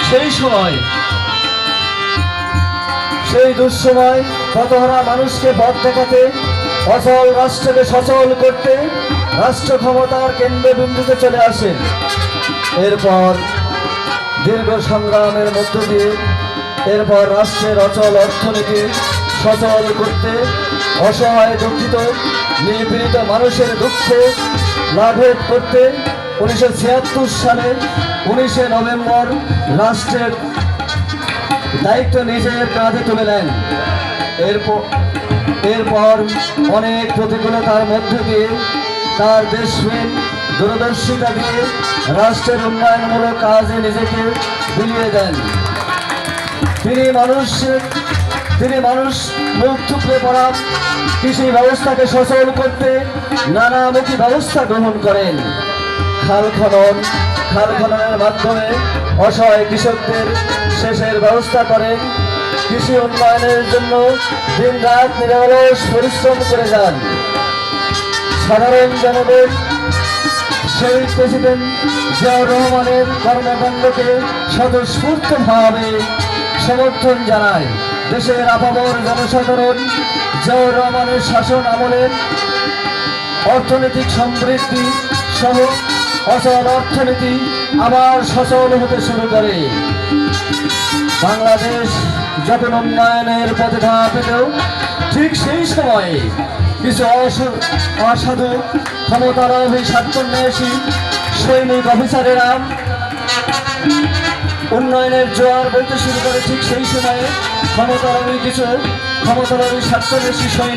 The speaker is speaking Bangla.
সেই সময় সেই দুঃসময় পথহারা মানুষকে পথ দেখাতে, অচল রাষ্ট্রকে সচল করতে রাষ্ট্র ক্ষমতার কেন্দ্রবিন্দুতে চলে আসেন। এরপর দীর্ঘ সংগ্রামের মধ্য দিয়ে এরপর রাষ্ট্রের অচল অর্থনীতি সচল করতে, অসহায় দুঃখিত নিপীড়িত মানুষের দুঃখ লাঘব করতে 1976 সালে 19 নভেম্বর রাষ্ট্রের দায়িত্ব নিজের কাঁধে তুলে নেন। এরপর অনেক প্রতিকূলতার মধ্যে দিয়ে তার দেশপ্রেম দূরদর্শিতা দিয়ে রাষ্ট্রের উন্নয়নমূলক কাজে নিজেকে বিলিয়ে দেন। তিনি মানুষ মুখ থুবড়ে পড়া কৃষি ব্যবস্থাকে সচল করতে নানামুখী ব্যবস্থা গ্রহণ করেন। খাল খননের মাধ্যমে অসহায় কৃষকদের সেচের ব্যবস্থা করেন। কৃষি উন্নয়নের জন্য দিন রাত নিরলস পরিশ্রম করে যান। সাধারণ জনগণ শহীদ প্রেসিডেন্ট জিয়াউর রহমানের কর্মকাণ্ডকে স্বতঃস্ফূর্তভাবে সমর্থন জানায়। দেশের আপামর জনসাধারণ জিয়াউর রহমানের শাসন আমলের অর্থনৈতিক সমৃদ্ধি সহ অচল অর্থনীতি আবার সচল হতে শুরু করে। বাংলাদেশ যখন উন্নয়নের পথে ধাপ পেল, ঠিক সেই সময়ে কিছু অসাধু ক্ষমতালোভী স্বার্থান্বেষী সৈনিক অফিসারেরা উন্নয়নের জোয়ার বইতে শুরু করে। ঠিক সেই সময়ে ক্ষমতালোভী স্বার্থান্বেষী সৈনিক